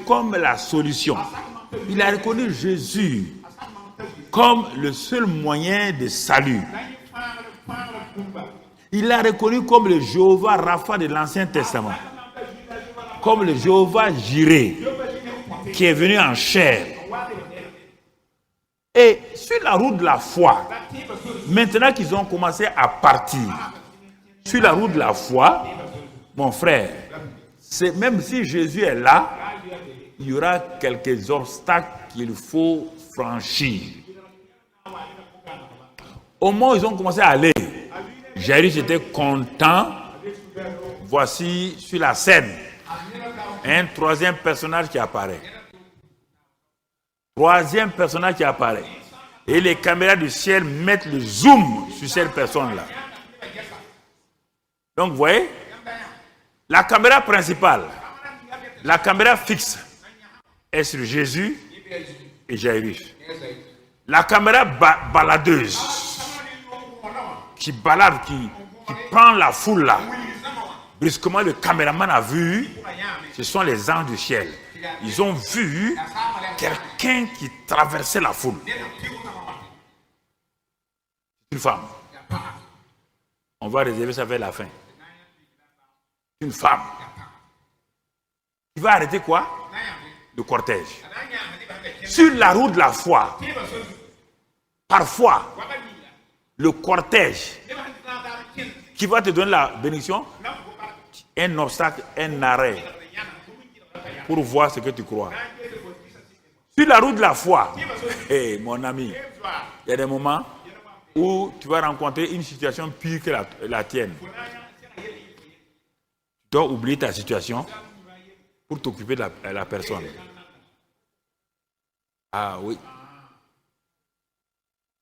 comme la solution. Il a reconnu Jésus comme le seul moyen de salut. Il l'a reconnu comme le Jéhovah Rapha de l'Ancien Testament, comme le Jéhovah Jireh, qui est venu en chair. Et sur la route de la foi, maintenant qu'ils ont commencé à partir, sur la route de la foi, mon frère, même si Jésus est là, il y aura quelques obstacles qu'il faut franchir. Au moment où ils ont commencé à aller, Jairus était content. Voici sur la scène un troisième personnage qui apparaît. Troisième personnage qui apparaît. Et les caméras du ciel mettent le zoom sur cette personne-là. Donc, vous voyez, la caméra principale, la caméra fixe est sur Jésus et Jairus. La caméra baladeuse, qui balade, qui prend la foule là. Brusquement, le caméraman a vu, ce sont les anges du ciel. Ils ont vu quelqu'un qui traversait la foule. Une femme. On va réserver ça vers la fin. Une femme. Il va arrêter quoi? Le cortège. Sur la route de la foi, parfois, le cortège qui va te donner la bénédiction, un obstacle, un arrêt pour voir ce que tu crois. Sur la route de la foi, hey, mon ami, il y a des moments où tu vas rencontrer une situation pire que la tienne. Tu dois oublier ta situation pour t'occuper de la personne. Ah oui.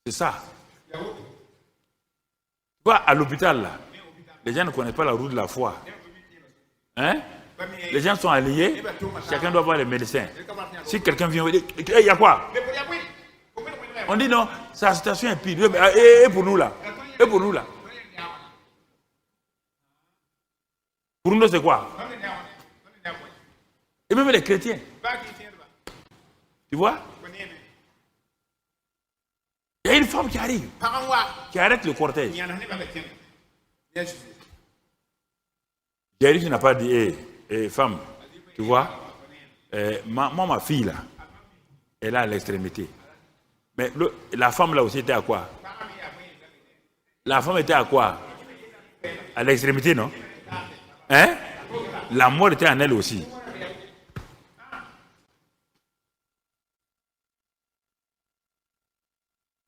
C'est ça. Tu vas à l'hôpital là. Les gens ne connaissent pas la route de la foi. Hein? Les gens sont alliés. Chacun doit voir les médecins. Si quelqu'un vient, il y a quoi? On dit non, sa situation est pire. Et pour nous là? Et pour nous là? Pour nous c'est quoi? Et même les chrétiens. Tu vois? Il y a une femme qui arrive, qui arrête le cortège. Jairus n'a pas dit, femme, tu vois, ma fille là, elle est à l'extrémité. Mais la femme là aussi était à quoi? La femme était à quoi? À l'extrémité, non? Hein? La mort était en elle aussi.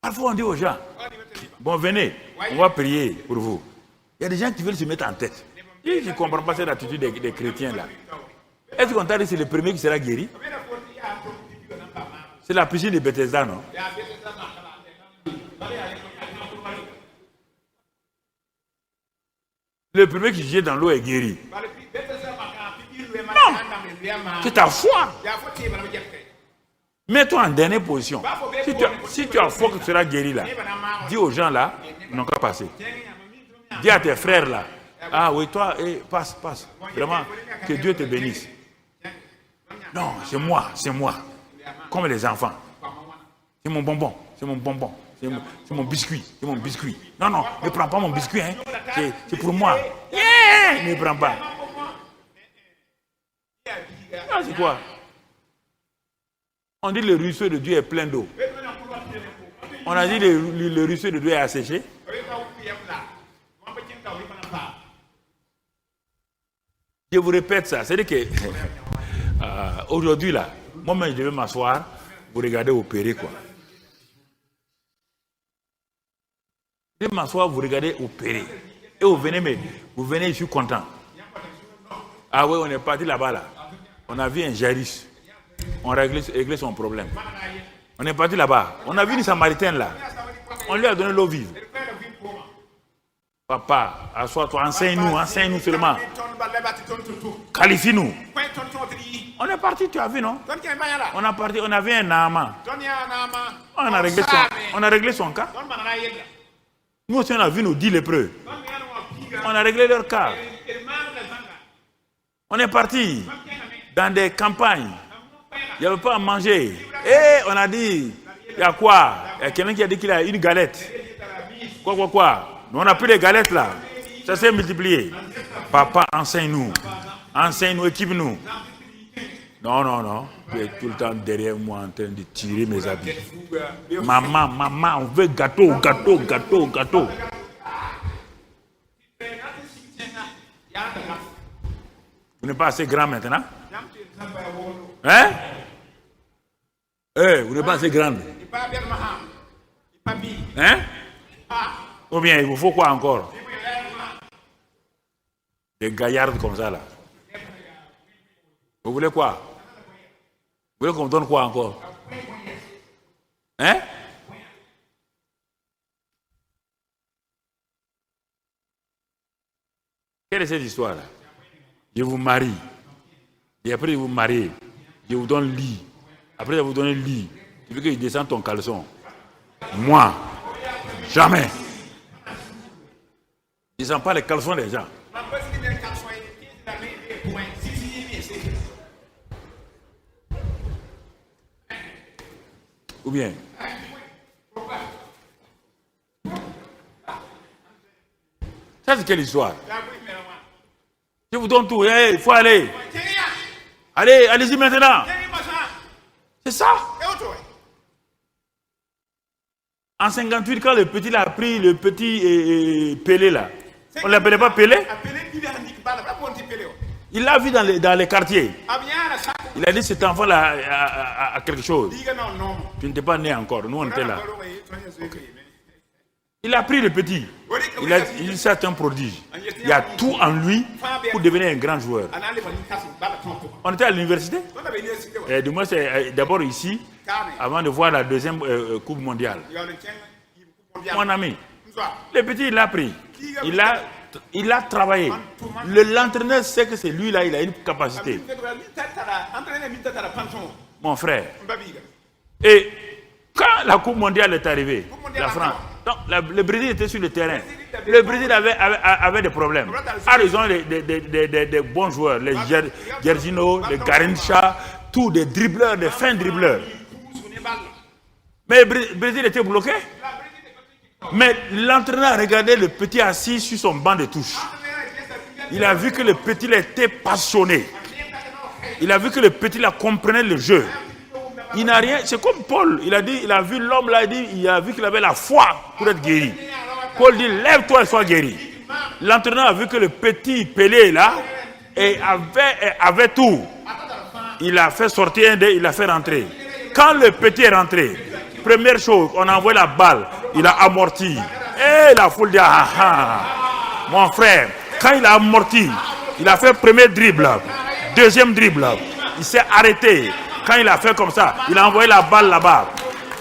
Parfois on dit aux gens, bon venez, on va prier pour vous. Il y a des gens qui veulent se mettre en tête. Je ne comprends pas cette attitude des chrétiens là. Est-ce qu'on t'a dit que c'est le premier qui sera guéri? C'est la piscine de Bethesda, non? Le premier qui jette dans l'eau est guéri. Non, c'est ta foi. Mets-toi en dernière position. Si tu as foi que tu seras guéri là, dis aux gens là, ils n'ont qu'à passer. Dis à tes frères là, ah oui, toi, passe. Vraiment, que Dieu te bénisse. Non, c'est moi. Comme les enfants. C'est mon bonbon. C'est mon biscuit. Non, ne prends pas mon biscuit, hein. C'est pour moi. Yeah! Ne prends pas. Ah, c'est quoi? On dit le ruisseau de Dieu est plein d'eau. On a dit le ruisseau de Dieu est asséché. Je vous répète ça. C'est-à-dire que aujourd'hui, là, moi-même, je vais m'asseoir, vous regardez opérer, quoi. Je vais m'asseoir, vous regardez opérer. Et vous venez, je suis content. Ah oui, on est parti là-bas, là. On a vu un Jairus. On a réglé son problème. On est parti là-bas. On a vu une Samaritaine là. On lui a donné l'eau vive. Papa, assois-toi, enseigne-nous seulement. Qualifie-nous. On est parti, tu as vu, non? On avait un Naaman. On a réglé son cas. Nous aussi, on a vu nos 10 lépreux. On a réglé leur cas. On est parti. dans des campagnes. Il n'y avait pas à manger. Et on a dit, il y a quoi? Il y a quelqu'un qui a dit qu'il a une galette. Quoi? Mais on n'a plus les galettes là. Ça s'est multiplié. Papa, enseigne-nous. Enseigne-nous, équipe-nous. Non. Tu es tout le temps derrière moi en train de tirer mes habits. Maman, on veut gâteau. Vous n'êtes pas assez grand maintenant? Hein? Vous n'êtes pas assez grande. Hein? Ou bien il vous faut quoi encore? Des gaillards comme ça là. Vous voulez quoi? Vous voulez qu'on donne quoi encore? Hein? Quelle est cette histoire là? Je vous marie. Et après, vous mariez. Je vous donne lit. Après, je vous donne lit. Tu veux que je descende ton caleçon? Moi, jamais. Je ne descends pas les caleçons des gens. Ou bien? Ça, c'est quelle histoire? Je vous donne tout. Il faut aller. Allez-y maintenant. C'est ça. En 58, quand le petit a pris le petit Pelé là, on ne l'appelait pas Pelé? Il l'a vu dans les quartiers. Il a dit cet enfant là a quelque chose. Tu n'étais pas né encore. Nous on était là. Okay. Il a pris le petit. Il a dit c'est un prodige. Il y a tout en lui pour devenir un grand joueur. On était à l'université. Et du moins c'est d'abord ici, avant de voir la deuxième Coupe mondiale. Mon ami, le petit il l'a pris. Il a travaillé. L'entraîneur sait que c'est lui là, il a une capacité. Mon frère. Et quand la Coupe mondiale est arrivée, la France, donc, le Brésil était sur le terrain. Le Brésil avait des problèmes. A raison des bons joueurs, les Gergino, les Garincha, tous des dribbleurs, des fins dribbleurs. Mais le Brésil était bloqué. Mais l'entraîneur a regardé le petit assis sur son banc de touche. Il a vu que le petit était passionné. Il a vu que le petit là comprenait le jeu. Il n'a rien, c'est comme Paul, il a vu l'homme là, il a vu qu'il avait la foi pour être guéri. Paul dit, lève-toi et sois guéri. L'entraîneur a vu que le petit Pelé là avait tout. Il a fait sortir un dé, il l'a fait rentrer. Quand le petit est rentré, première chose, on a envoyé la balle, il a amorti. Et la foule dit, mon frère, quand il a amorti, il a fait premier dribble, deuxième dribble, il s'est arrêté. Quand il a fait comme ça, il a envoyé la balle là-bas.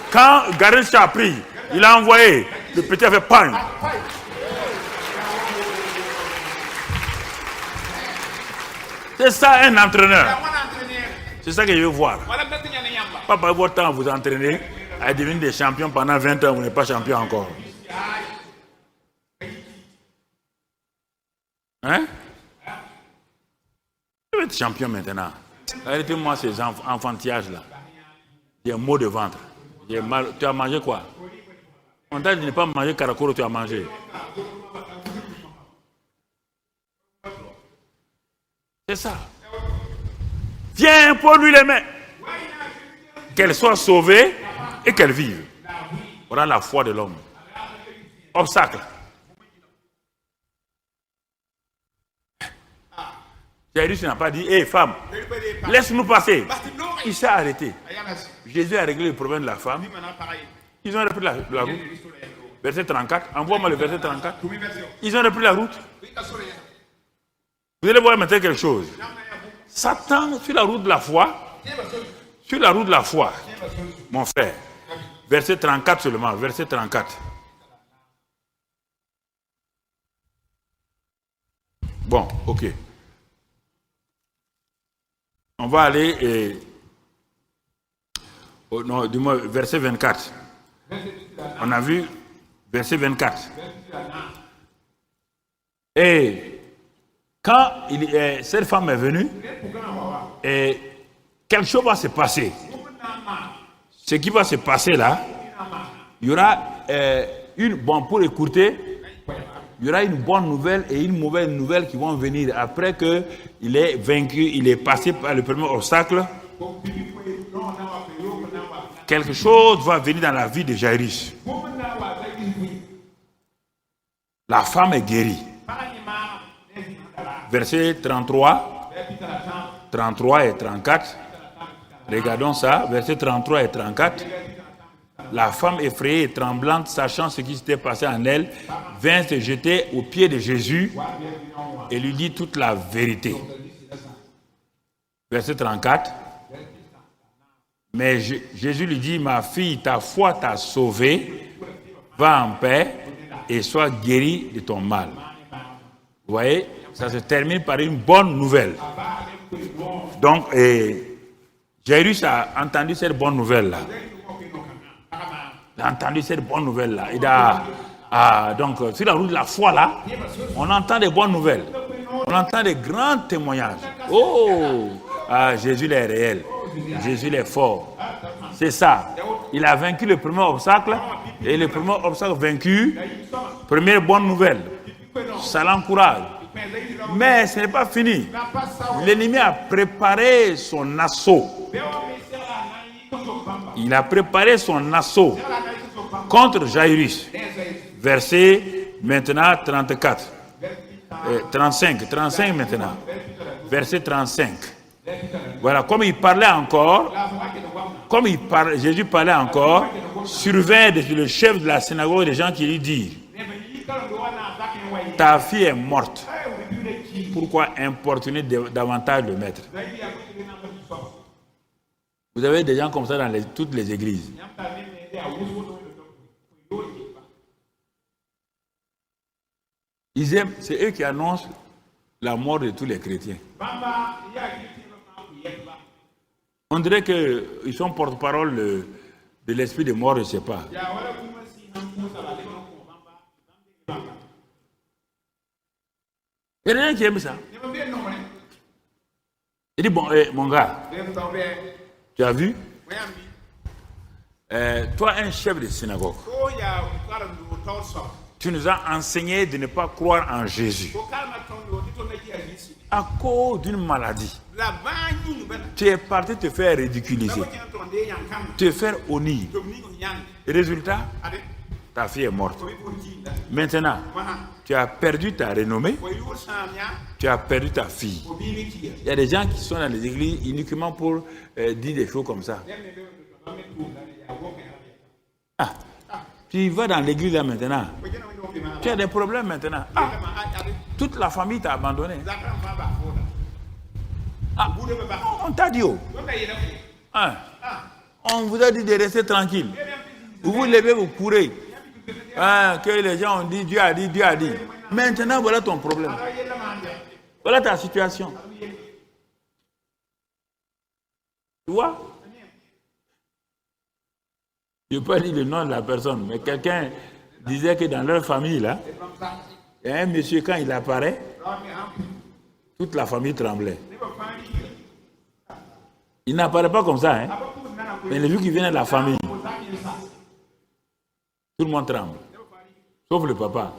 Quand Garincha a pris, il a envoyé, le petit a fait pagne. C'est ça un entraîneur. C'est ça que je veux voir. Pas par votre temps à vous entraîner, à devenir des champions pendant 20 ans, vous n'êtes pas champion encore. Hein? Je vais être champion maintenant. Arrêtez-moi ces enfantillages-là. J'ai un mot de ventre. Tu as mangé quoi? On t'a dit de ne pas manger caracoro, tu as mangé. C'est ça. Viens pour lui les mains. Qu'elle soit sauvée et qu'elle vive. Voilà la foi de l'homme. Obstacle. Jairus n'a pas dit, hé femme, laisse-nous passer. Il s'est arrêté. Jésus a réglé le problème de la femme. Ils ont repris la route. Verset 34. Envoie-moi le verset 34. Ils ont repris la route. Vous allez voir maintenant quelque chose. Satan, sur la route de la foi, mon frère, verset 34 seulement, verset 34. Bon, ok. On va aller, non, du moins, verset 24. On a vu verset 24. Et quand cette femme est venue, et quelque chose va se passer. Ce qui va se passer là, il y aura pour écouter, il y aura une bonne nouvelle et une mauvaise nouvelle qui vont venir après qu'il est vaincu, il est passé par le premier obstacle. Quelque chose va venir dans la vie de Jairus. La femme est guérie. Verset 33 et 34. Regardons ça, versets 33 et 34. La femme effrayée et tremblante, sachant ce qui s'était passé en elle, vint se jeter aux pieds de Jésus et lui dit toute la vérité. Verset 34. Mais Jésus lui dit, ma fille, ta foi t'a sauvée, va en paix et sois guérie de ton mal. Vous voyez, ça se termine par une bonne nouvelle. Donc, Jairus a entendu cette bonne nouvelle-là. Il a entendu cette bonne nouvelle-là. Donc, sur la route de la foi, là, on entend des bonnes nouvelles. On entend des grands témoignages. Oh, Jésus est réel. Jésus est fort. C'est ça. Il a vaincu le premier obstacle. Et le premier obstacle vaincu, première bonne nouvelle. Ça l'encourage. Mais ce n'est pas fini. L'ennemi a préparé son assaut. Il a préparé son assaut contre Jairus. Verset maintenant 34. 35 maintenant. Verset 35. Voilà, comme il parlait encore, Jésus parlait encore, survint le chef de la synagogue des gens qui lui disent, ta fille est morte. Pourquoi importuner davantage le maître? Vous avez des gens comme ça dans toutes les églises. Ils aiment, c'est eux qui annoncent la mort de tous les chrétiens. On dirait qu'ils sont porte-parole de l'esprit de mort, je ne sais pas. Il y a rien qui aime ça. Il dit, bon, mon gars, tu as vu? Toi, un chef de synagogue, tu nous as enseigné de ne pas croire en Jésus à cause d'une maladie. Tu es parti te faire ridiculiser, te faire honnir. Résultat, ta fille est morte. Maintenant, tu as perdu ta renommée, tu as perdu ta fille. Il y a des gens qui sont dans les églises uniquement pour dire des choses comme ça. Tu vas dans l'église là maintenant. Tu as des problèmes maintenant. Toute la famille t'a abandonné. On t'a dit. On vous a dit de rester tranquille. Vous vous levez, vous courez. Que les gens ont dit, Dieu a dit, Dieu a dit. Maintenant, voilà ton problème. Voilà ta situation. Tu vois? Je ne peux pas dire le nom de la personne, mais quelqu'un disait que dans leur famille, là, il y a un monsieur, quand il apparaît, toute la famille tremblait. Il n'apparaît pas comme ça, hein? Mais les gens qui viennent de la famille, tout le monde tremble. Sauf le papa.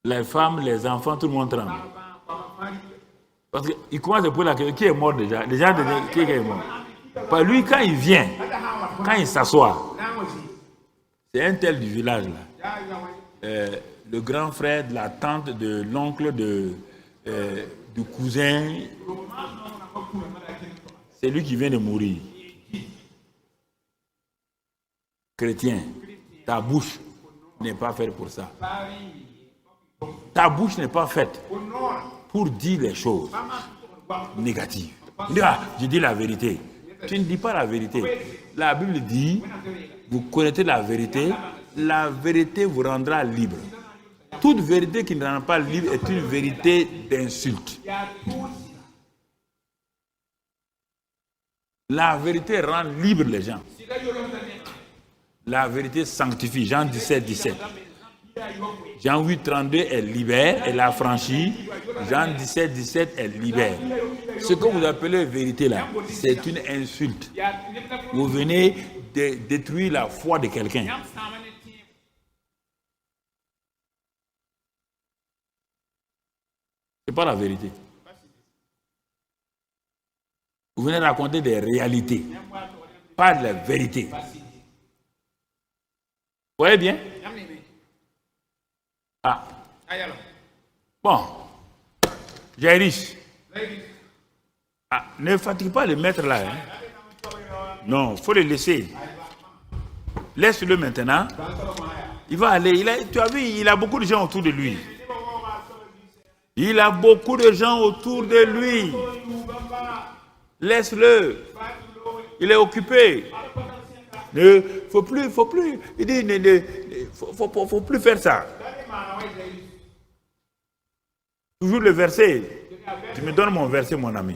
Les femmes, les enfants, tout le monde tremble. Parce qu'il commence à poser la question, qui est mort déjà? Les gens qui est mort? Pas lui, quand il vient, quand il s'assoit, c'est un tel du village là. Le grand frère de la tante, de l'oncle, du cousin, c'est lui qui vient de mourir. Chrétien, ta bouche n'est pas faite pour ça. Ta bouche n'est pas faite pour dire les choses négatives. Je dis la vérité. Tu ne dis pas la vérité. La Bible dit, vous connaissez la vérité vous rendra libre. Toute vérité qui ne rend pas libre est une vérité d'insulte. La vérité rend libre les gens. La vérité sanctifie. Jean 17, 17. Jean 8, 32, elle libère, elle a franchi. Jean 17, 17, elle libère. Ce que vous appelez vérité là, c'est une insulte. Vous venez de détruire la foi de quelqu'un. Ce n'est pas la vérité. Vous venez raconter des réalités, pas de la vérité. Vous voyez bien? Ah. Bon. Jairus. Ah, ne fatigue pas le maître là. Hein. Non, il faut le laisser. Laisse-le maintenant. Il va aller. Tu as vu, il a beaucoup de gens autour de lui. Il a beaucoup de gens autour de lui. Laisse-le. Il est occupé. Faut plus. Il dit, faut plus faire ça. Toujours le verset. Tu me donnes mon verset, mon ami.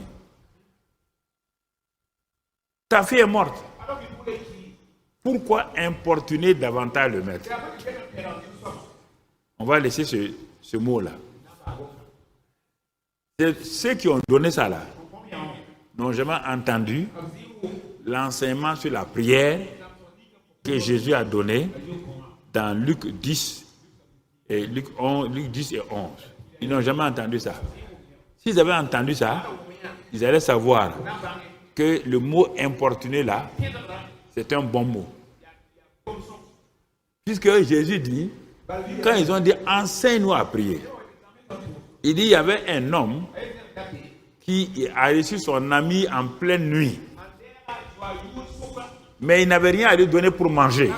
Ta fille est morte. Pourquoi importuner davantage le maître? On va laisser ce mot-là. Ceux qui ont donné ça là n'ont jamais entendu l'enseignement sur la prière que Jésus a donné dans Luc 10 et Luc 10 et 11. Ils n'ont jamais entendu ça. S'ils avaient entendu ça, ils allaient savoir que le mot importuner là, c'est un bon mot. Puisque Jésus dit, quand ils ont dit enseigne-nous à prier, il dit il y avait un homme qui a reçu son ami en pleine nuit. Mais il n'avait rien à lui donner pour manger.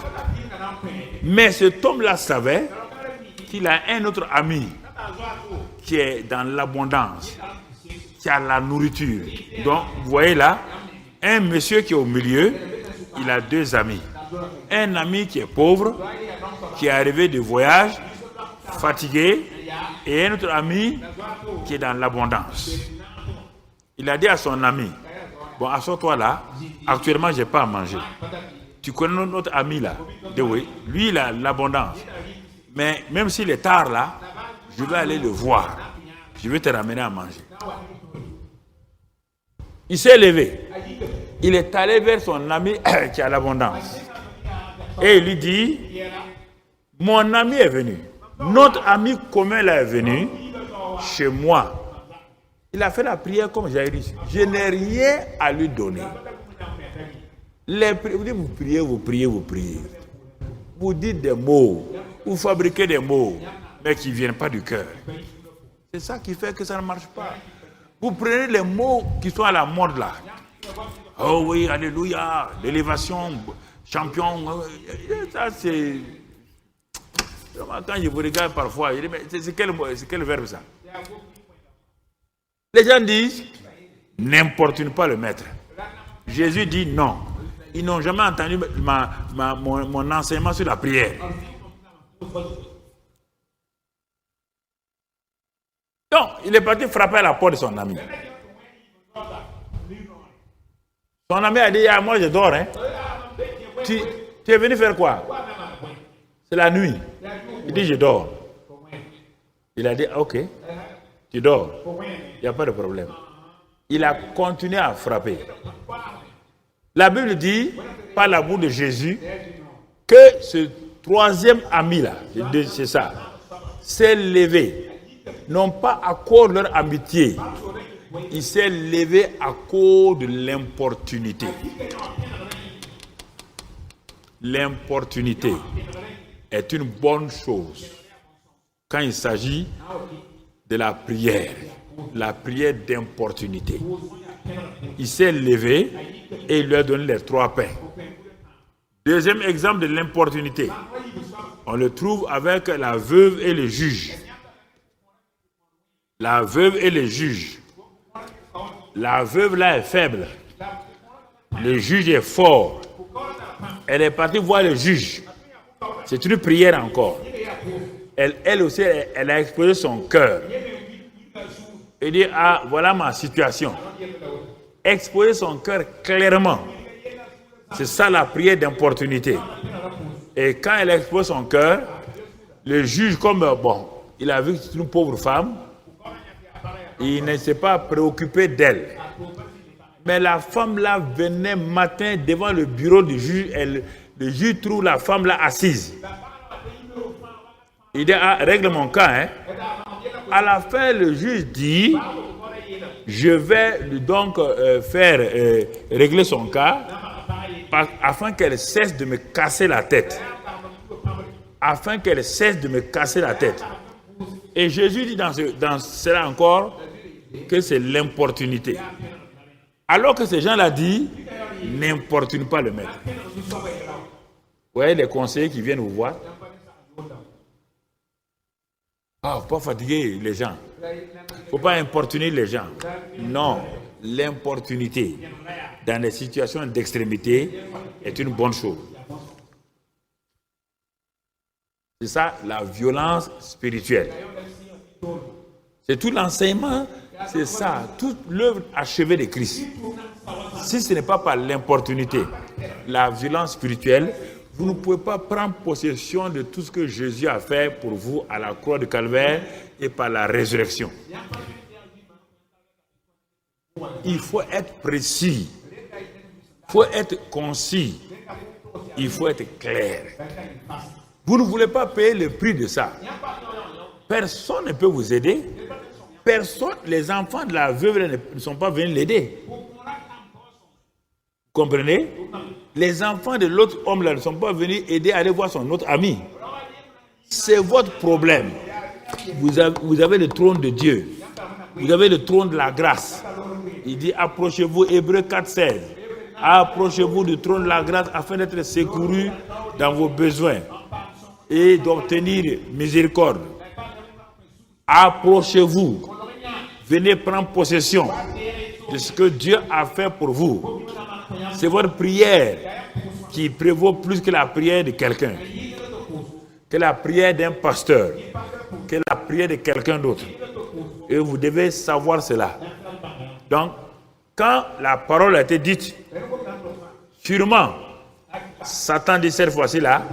Mais cet homme-là savait qu'il a un autre ami qui est dans l'abondance, qui a la nourriture. Donc, vous voyez là, un monsieur qui est au milieu, il a deux amis. Un ami qui est pauvre, qui est arrivé du voyage, fatigué, et un autre ami qui est dans l'abondance. Il a dit à son ami, bon, assois-toi là, actuellement, je n'ai pas à manger. Tu connais notre ami là, lui, il a l'abondance. Mais même s'il est tard là, je vais aller le voir. Je vais te ramener à manger. Il s'est levé. Il est allé vers son ami qui a l'abondance. Et il lui dit, mon ami est venu. Notre ami commun là est venu chez moi. Il a fait la prière comme Jairus. Je n'ai rien à lui donner. Vous priez. Vous dites des mots. Vous fabriquez des mots, mais qui ne viennent pas du cœur. C'est ça qui fait que ça ne marche pas. Vous prenez les mots qui sont à la mode là. Oh oui, alléluia, l'élévation, champion. Ça c'est... Quand je vous regarde parfois, je dis, mais c'est quel verbe ça? Les gens disent, n'importune pas le maître. Jésus dit non. Ils n'ont jamais entendu mon enseignement sur la prière. Donc, il est parti frapper à la porte de son ami. Son ami a dit, ah, moi je dors. Hein. Tu es venu faire quoi? C'est la nuit. Il dit, je dors. Il a dit, ok, tu dors. Il n'y a pas de problème. Il a continué à frapper. La Bible dit, par la bouche de Jésus, que ce troisième ami-là, c'est ça, s'est levé. Non pas à cause de leur amitié. Il s'est levé à cause de l'importunité. L'importunité est une bonne chose quand il s'agit de la prière d'importunité. Il s'est levé et il lui a donné les 3 pains. Deuxième exemple de l'importunité, on le trouve avec la veuve et le juge. La veuve et le juge. La veuve là est faible. Le juge est fort. Elle est partie voir le juge. C'est une prière encore. Elle aussi, elle a exposé son cœur. Elle dit, ah, voilà ma situation. Exposer son cœur clairement. C'est ça la prière d'importunité. Et quand elle expose son cœur, Le juge, comme bon, il a vu que c'est une pauvre femme, il ne s'est pas préoccupé d'elle. Mais la femme là venait matin devant le bureau du juge, le juge trouve la femme là assise. Il dit, ah, règle mon cas. Hein. À la fin, le juge dit, je vais donc faire régler son cas afin qu'elle cesse de me casser la tête. Afin qu'elle cesse de me casser la tête. Et Jésus dit dans cela encore que c'est l'importunité. Alors que ces gens-là disent, n'importune pas le maître. Vous voyez les conseillers qui viennent vous voir. Ah, faut pas fatiguer les gens. Faut pas importuner les gens. Non, l'importunité dans les situations d'extrémité est une bonne chose. C'est ça, la violence spirituelle. C'est tout l'enseignement, c'est ça, toute l'œuvre achevée de Christ. Si ce n'est pas par l'importunité, la violence spirituelle, vous ne pouvez pas prendre possession de tout ce que Jésus a fait pour vous à la croix de Calvaire et par la résurrection. Il faut être précis, il faut être concis, il faut être clair. Vous ne voulez pas payer le prix de ça. Personne ne peut vous aider. Personne, les enfants de la veuve ne sont pas venus l'aider. Vous comprenez? Les enfants de l'autre homme là ne sont pas venus aider à aller voir son autre ami. C'est votre problème. Vous avez le trône de Dieu. Vous avez le trône de la grâce. Il dit, approchez-vous, Hébreux 4,16. Approchez-vous du trône de la grâce afin d'être secourus dans vos besoins et d'obtenir miséricorde. Approchez-vous. Venez prendre possession de ce que Dieu a fait pour vous. C'est votre prière qui prévaut plus que la prière de quelqu'un, que la prière d'un pasteur, que la prière de quelqu'un d'autre. Et vous devez savoir cela. Donc, quand la parole a été dite, sûrement, Satan dit cette fois-ci là,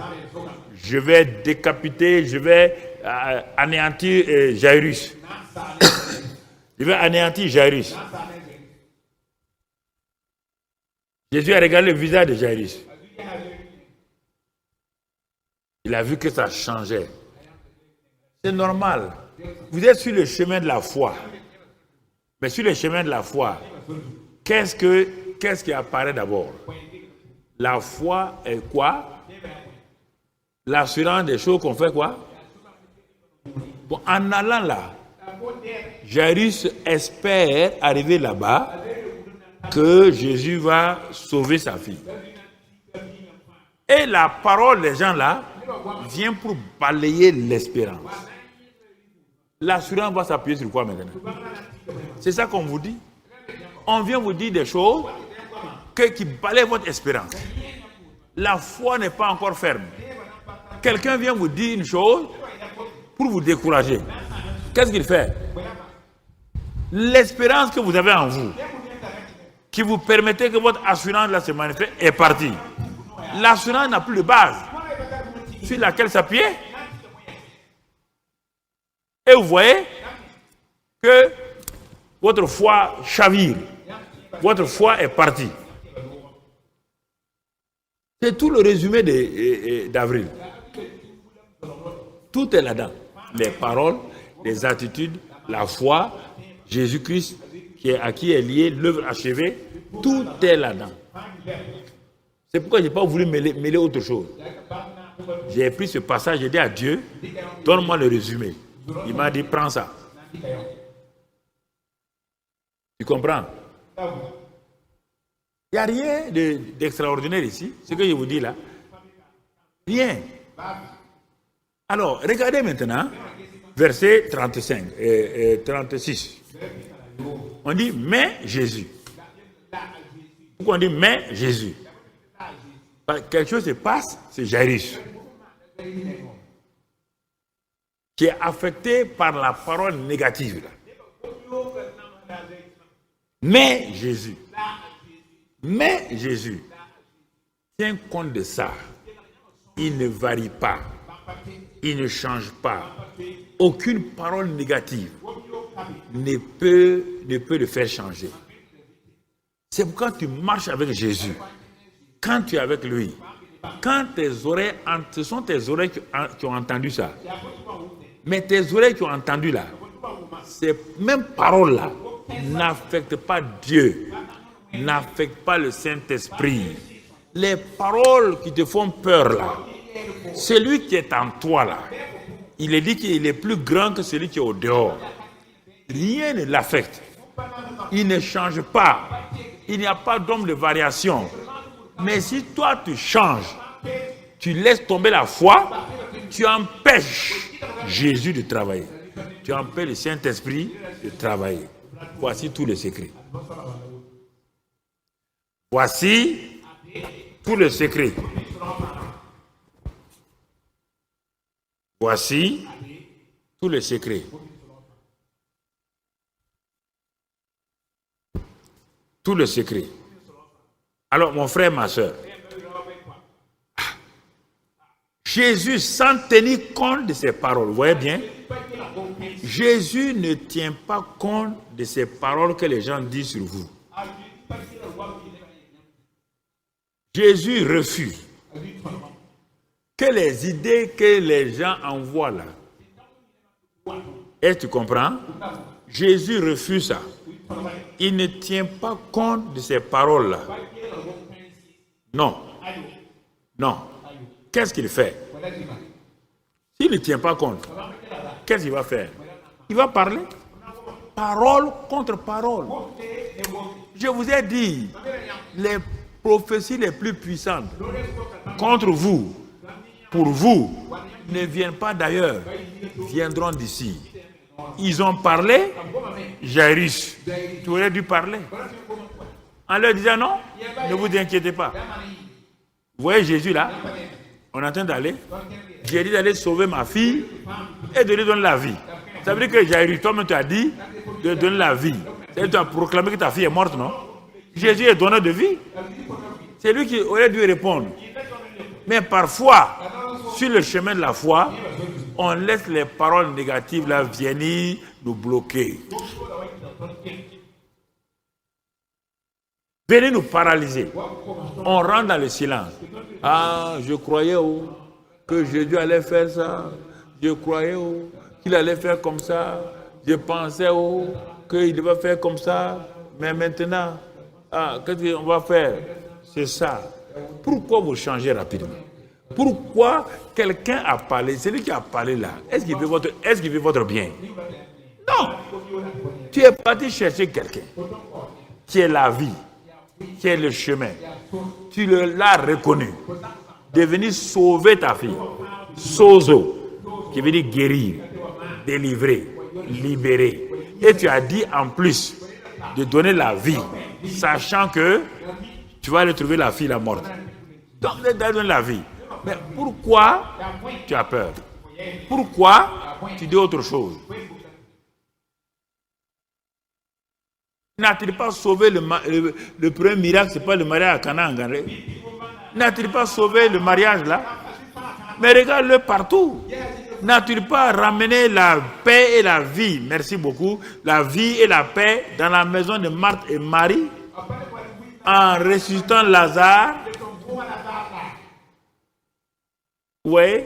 je vais décapiter, je vais anéantir Jairus. Je vais anéantir Jairus. Jésus a regardé le visage de Jairus. Il a vu que ça changeait. C'est normal. Vous êtes sur le chemin de la foi. Mais sur le chemin de la foi, qu'est-ce qui apparaît d'abord? La foi est quoi? L'assurance des choses qu'on fait quoi? Bon, en allant là, Jairus espère arriver là-bas que Jésus va sauver sa fille. Et la parole des gens là vient pour balayer l'espérance. L'assurance va s'appuyer sur quoi maintenant? C'est ça qu'on vous dit. On vient vous dire des choses qui balayent votre espérance. La foi n'est pas encore ferme. Quelqu'un vient vous dire une chose pour vous décourager. Qu'est-ce qu'il fait? L'espérance que vous avez en vous, qui vous permettait que votre assurance là se manifeste, est partie. L'assurance n'a plus de base sur laquelle s'appuyer. Et vous voyez que votre foi chavire. Votre foi est partie. C'est tout le résumé d'avril. Tout est là-dedans. Les paroles, les attitudes, la foi, Jésus-Christ à qui est lié, l'œuvre achevée, tout est là-dedans. C'est pourquoi je n'ai pas voulu mêler autre chose. J'ai pris ce passage, j'ai dit à Dieu, donne-moi le résumé. Il m'a dit, prends ça. Tu comprends? Il n'y a rien d'extraordinaire ici, ce que je vous dis là. Rien. Alors, regardez maintenant, verset 35 et 36. On dit, mais Jésus. Pourquoi on dit, mais Jésus? Quelque chose se passe, c'est Jairus, qui est affecté par la parole négative. Là. Mais Jésus. Tiens compte de ça. Il ne varie pas. Il ne change pas. Aucune parole négative ne peut le faire changer. C'est pourquoi tu marches avec Jésus. Quand tu es avec lui, quand tes oreilles, ce sont tes oreilles qui ont entendu ça. Mais tes oreilles qui ont entendu là, ces mêmes paroles-là n'affectent pas Dieu, n'affectent pas le Saint-Esprit. Les paroles qui te font peur là, celui qui est en toi là, il est dit qu'il est plus grand que celui qui est au dehors. Rien ne l'affecte. Il ne change pas. Il n'y a pas d'homme de variation. Mais si toi tu changes, tu laisses tomber la foi, tu empêches Jésus de travailler. Tu empêches le Saint-Esprit de travailler. Voici tout le secret. Voici tout le secret. Voici tout le secret. Tout le secret. Alors, mon frère, ma soeur, Jésus, sans tenir compte de ses paroles, vous voyez bien, Jésus ne tient pas compte de ces paroles que les gens disent sur vous. Jésus refuse que les idées que les gens envoient là. Est-ce que tu comprends? Jésus refuse ça. Il ne tient pas compte de ces paroles-là. Non. Non. Qu'est-ce qu'il fait? S'il ne tient pas compte, qu'est-ce qu'il va faire? Il va parler. Parole contre parole. Je vous ai dit, les prophéties les plus puissantes contre vous, pour vous, ne viennent pas d'ailleurs, viendront d'ici. Ils ont parlé, Jairus, tu aurais dû parler. En leur disant non, ne vous inquiétez pas. Vous voyez Jésus là, on est en train d'aller. J'ai dit d'aller sauver ma fille et de lui donner la vie. Ça veut dire que Jairus, toi-même tu as dit de donner la vie. Tu as proclamé que ta fille est morte, non? Jésus est donneur de vie. C'est lui qui aurait dû répondre. Mais parfois, sur le chemin de la foi, on laisse les paroles négatives là venir nous bloquer. Venez nous paralyser. On rentre dans le silence. Ah, je croyais que Jésus allait faire ça. Je croyais qu'il allait faire comme ça. Je pensais qu'il devait faire comme ça. Mais maintenant, qu'est-ce qu'on va faire? C'est ça. Pourquoi vous changez rapidement? Pourquoi quelqu'un a parlé? Celui qui a parlé là, est-ce qu'il veut votre bien? Non. Tu es parti chercher quelqu'un qui est la vie, qui est le chemin. Tu l'as reconnu. De venir sauver ta fille. Sozo, qui veut dire guérir, délivrer, libérer. Et tu as dit en plus de donner la vie, sachant que tu vas aller trouver la fille la morte. Donc, tu as donné la vie. Mais pourquoi tu as peur? Pourquoi tu dis autre chose? N'a-t-il pas sauvé le premier miracle? Ce n'est pas le mariage à Cana en Galilée. N'a-t-il pas sauvé le mariage là? Mais regarde-le partout. N'a-t-il pas ramené la paix et la vie? Merci beaucoup. La vie et la paix dans la maison de Marthe et Marie en ressuscitant Lazare. Oui,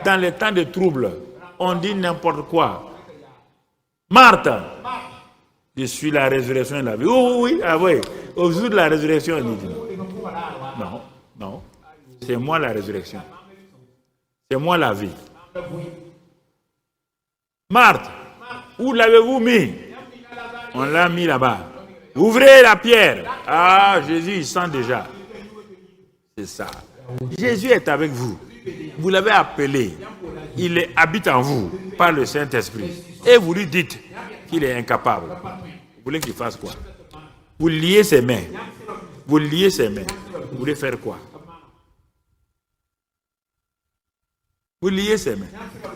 dans les temps de trouble, on dit n'importe quoi. Marthe, je suis la résurrection et la vie. Oui, au jour de la résurrection, il dit non. Non, c'est moi la résurrection. C'est moi la vie. Marthe, où l'avez-vous mis? On l'a mis là-bas. Ouvrez la pierre. Ah, Jésus, il sent déjà. C'est ça. Jésus est avec vous. Vous l'avez appelé. Il habite en vous par le Saint-Esprit. Et vous lui dites qu'il est incapable. Vous voulez qu'il fasse quoi? Vous liez ses mains. Vous liez ses mains. Vous voulez faire quoi? Vous liez ses mains.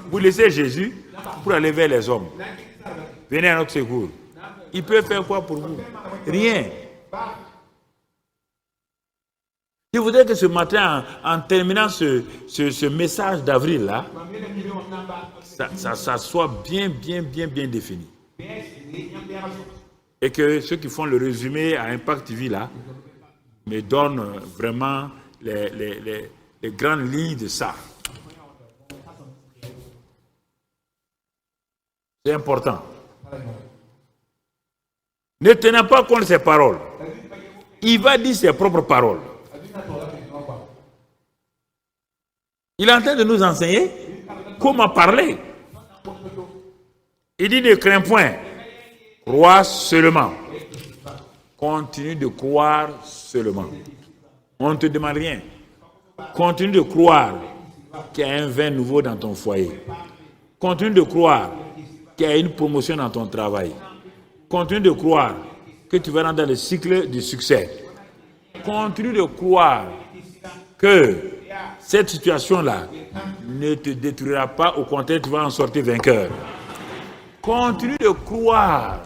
Vous laissez Jésus pour aller vers les hommes. Venez à notre secours. Il peut faire quoi pour vous? Rien. Je voudrais que ce matin, en terminant ce message d'avril là, ça soit bien défini. Et que ceux qui font le résumé à Impact TV là me donnent vraiment les grandes lignes de ça. C'est important. Ne tenez pas compte de ses paroles. Il va dire ses propres paroles. Il est en train de nous enseigner comment parler. Il dit ne crains point. Crois seulement. Continue de croire seulement. On ne te demande rien. Continue de croire qu'il y a un vin nouveau dans ton foyer. Continue de croire qu'il y a une promotion dans ton travail. Continue de croire que tu vas rentrer dans le cycle du succès. Continue de croire que cette situation-là ne te détruira pas. Au contraire, tu vas en sortir vainqueur. Continue de croire.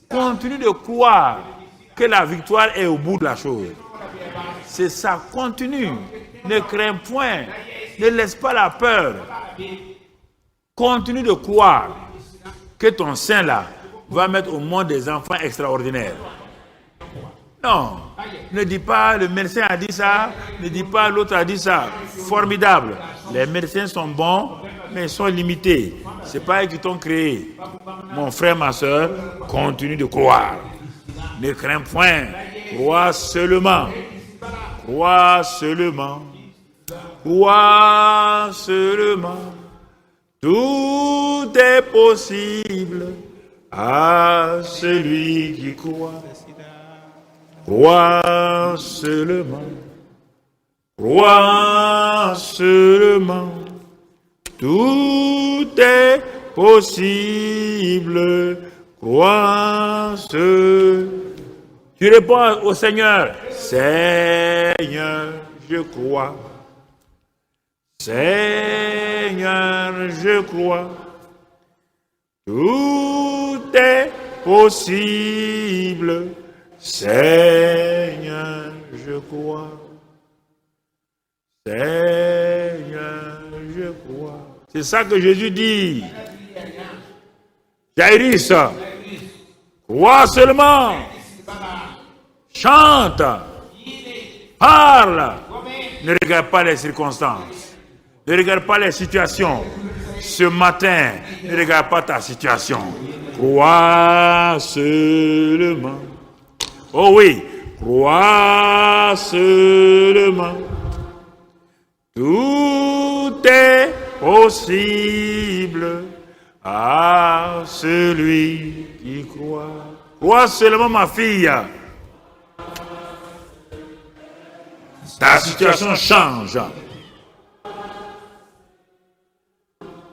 Continue de croire que la victoire est au bout de la chose. C'est ça. Continue. Ne crains point. Ne laisse pas la peur. Continue de croire que ton sein là va mettre au monde des enfants extraordinaires. Non, ne dis pas le médecin a dit ça, ne dis pas l'autre a dit ça. Formidable. Les médecins sont bons, mais ils sont limités. C'est pas eux qui t'ont créé. Mon frère, ma soeur, continue de croire. Ne crains point. Crois seulement. Crois seulement. Crois seulement. Tout est possible à celui qui croit. Crois seulement. Crois seulement. Tout est possible. Crois seulement. Tu réponds au Seigneur. Seigneur, je crois. Seigneur, je crois. Tout est possible. Seigneur, je crois. Seigneur, je crois. C'est ça que Jésus dit. Jairus, crois seulement. Chante. Parle. Ne regarde pas les circonstances. Ne regarde pas les situations. Ce matin, ne regarde pas ta situation. Crois seulement. Oh oui, crois seulement. Tout est possible à celui qui croit. Crois seulement, ma fille. Ta situation change.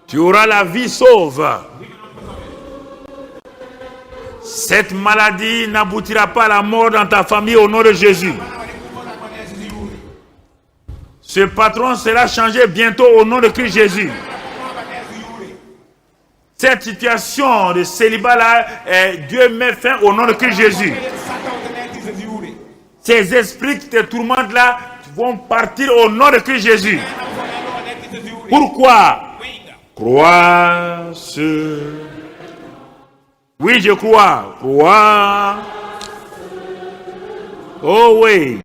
Tu auras la vie sauve. Cette maladie n'aboutira pas à la mort dans ta famille au nom de Jésus. Ce patron sera changé bientôt au nom de Christ Jésus. Cette situation de célibat-là, Dieu met fin au nom de Christ Jésus. Ces esprits qui te tourmentent là vont partir au nom de Christ Jésus. Pourquoi? Crois ce. Oui, je crois. Crois. Oh oui.